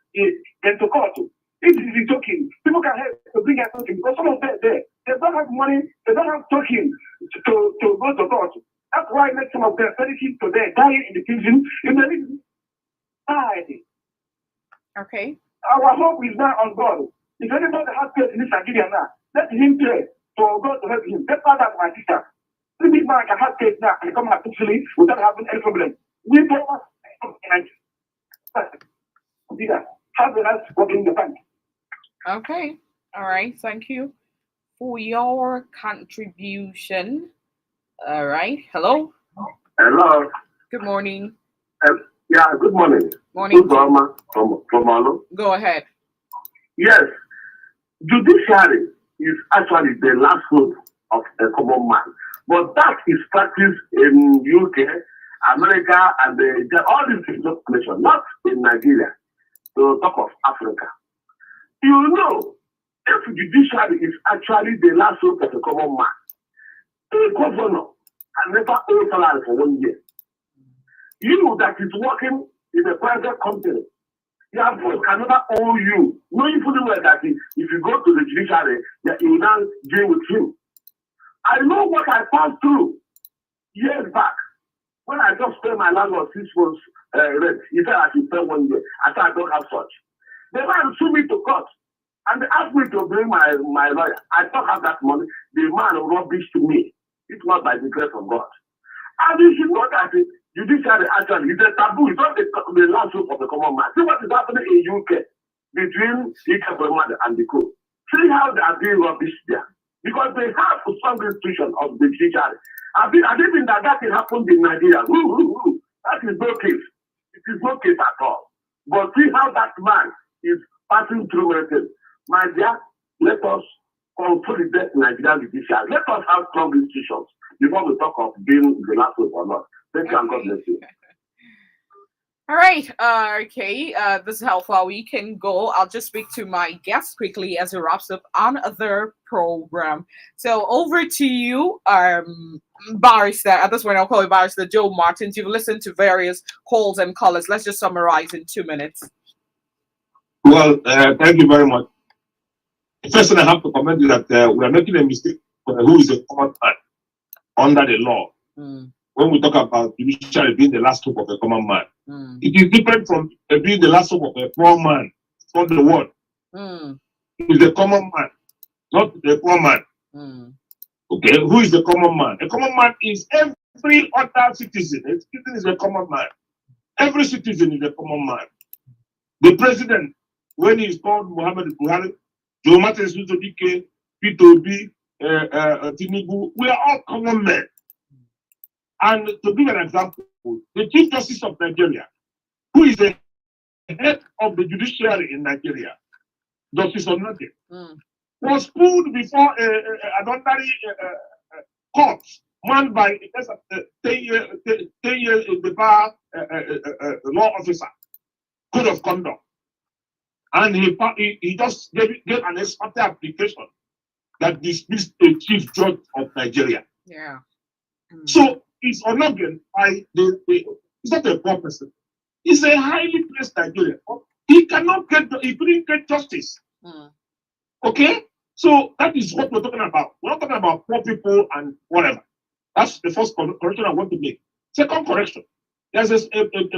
them to court. If it is joking, people can help to bring a token because some of them they don't have money, they don't have token to go to court. That's why let some of them perishing today, dying in the prison in the society.
Okay.
Our hope is now on God. If anybody has faith in this Nigeria now, let him pray for God to help him. That's why that's my sister. This big man can have faith now and come out peacefully without having any problem. We don't want to have the nice working in the bank.
Okay. All right. Thank you for your contribution. All right. Hello.
Hello.
Good morning.
Yeah, good morning.
Morning.
Good morning from Alo.
Go ahead.
Yes, judiciary is actually the last hope of a common man. But that is practiced in UK, America, and all these nations, not in Nigeria. To talk of Africa. You know, if judiciary is actually the last hope of a common man, a governor can never owe salary for 1 year. You that is working in a private company, your boss can never owe you, knowing fully well that if you go to the judiciary, that you will now deal with him. I know what I passed through years back when I just paid my landlord 6 months rent. He said I should pay 1 year. I said I don't have such. The man sued me to court and they asked me to bring my lawyer. I don't have that money. The man rubbished me. It's not by the grace of God. And you should know that the judiciary actually is a taboo. It's not the last hope of the common man. See what is happening in UK between Ike and the court. See how they are being rubbished there. Because they have a strong institution of the judiciary. I think that can happen in Nigeria. That is no case. It is no case at all. But see how that man is passing through everything. My dear, let us consolidate Nigerian judiciary. Let us have strong institutions before we talk of being the last hope or not. Thank you and God bless you.
All right. Okay. This is how far we can go. I'll just speak to my guest quickly as he wraps up on the program. So over to you, Barrister. At this point, I'll call you Barrister Joe Martins. You've listened to various calls and callers. Let's just summarize in 2 minutes.
Well, thank you very much. The first thing I have to comment is that we are making a mistake for who is a common man under the law. When we talk about judiciary being the last hope of a common man, it is different from being the last hope of a poor man. It's not the word. It is the common man, not the poor man. Okay, who is the common man? A common man is every other citizen. A citizen is a common man. Every citizen is a common man. The president, when he is called Muhammad Buhari, Joe Martin, Peter Obi, Tinubu, we are all common men. And to give an example, the Chief Justice of Nigeria, who is the head of the judiciary in Nigeria, Justice Onoke, was pulled before an ordinary court manned by 10 years in the bar law officer, code of conduct. And he just gave an ex parte application that dismissed a chief judge of Nigeria.
Yeah.
So it's Onogen by he's not a poor person. He's a highly placed Nigerian. He couldn't get justice. Okay? So that is what we're talking about. We're not talking about poor people and whatever. That's the first correction I want to make. Second correction. There's a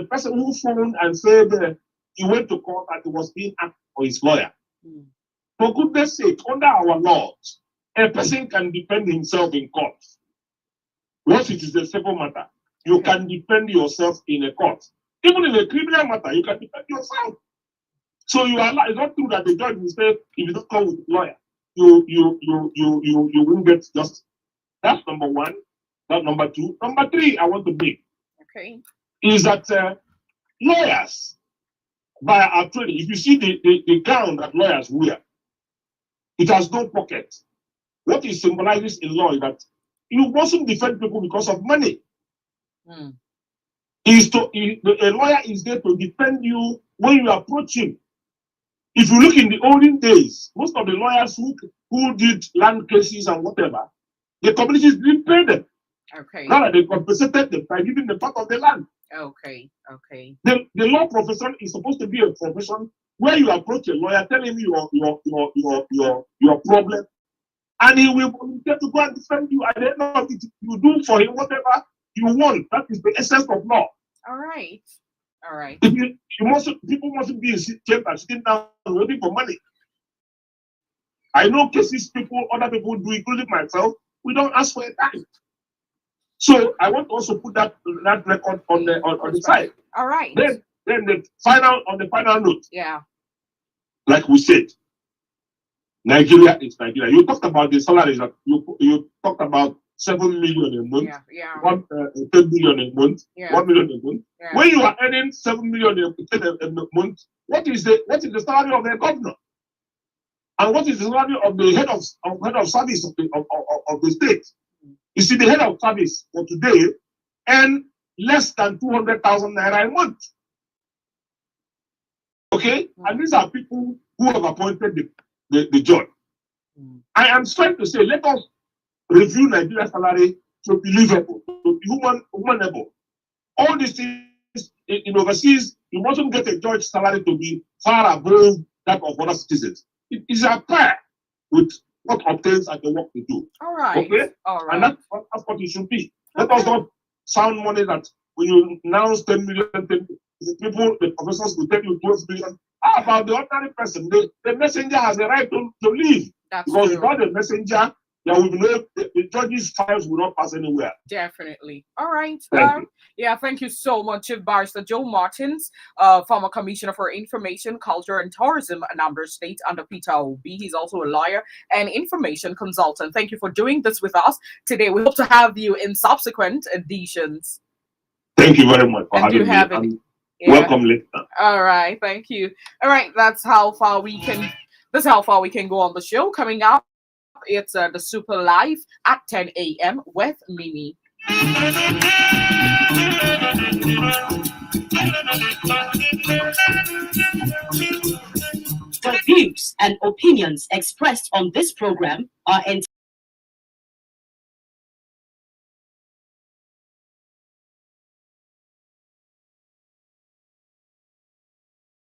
person who phoned and said he went to court and he was being asked for his lawyer. For goodness sake, under our laws, a person can defend himself in court. Once it is a civil matter, you can defend yourself in a court. Even in a criminal matter, you can defend yourself. So it's not true that the judge will say, if you don't come with a lawyer, you won't get justice. That's number one. That's number two. Number three, I want to make is that lawyers, by our training, if you see the gown that lawyers wear, it has no pocket. What it symbolizes in law is that you mustn't defend people because of money. A lawyer is there to defend you when you approach him. If you look in the olden days, most of the lawyers who did land cases and whatever, the communities didn't pay them. Rather, they compensated them by giving them part of the land. The law profession is supposed to be a profession where you approach a lawyer, tell him your problem, and he will volunteer to go and defend you. At the end of it, you do for him whatever you want. That is the essence of law.
All right.
People mustn't be in chamber sitting down waiting for money. I know cases other people do, including myself. We don't ask for a dime. So I want to also put that record on the side.
All right.
Then the final note.
Yeah.
Like we said, Nigeria is Nigeria. You talked about the salaries that you talked about 7 million a month, 10 million a month, 1 million a month.
Yeah.
When you are earning 7 million a month, what is the salary of the governor? And what is the salary of the head of service of the state? You see, the head of service for today earn less than 200,000 naira a month. Okay? And these are people who have appointed the judge. I am trying to say, let us review Nigeria's salary to be livable, to be humanable. All these things in overseas, you mustn't get a judge's salary to be far above that of other citizens. It is a pair with what obtains at the work we do.
All right.
Okay?
All right.
And that's what it should be. Let us not sound money that when you announce 10 million, the professors will tell you 12 billion. How about the ordinary person? The messenger has the right to leave. Because without the messenger, there will be the judge's files will not pass anywhere.
Definitely. All right.
Thank you.
Thank you so much, Barrister Joe Martins, former Commissioner for Information, Culture and Tourism, Anambra State under Peter Obi. He's also a lawyer and information consultant. Thank you for doing this with us today. We hope to have you in subsequent editions.
Thank you very much for having me. Welcome later.
All right. Thank you. All right. That's how far we can. This is how far we can go on the show. Coming up, it's the Super Live at 10 a.m. with Mimi.
The views and opinions expressed on this program are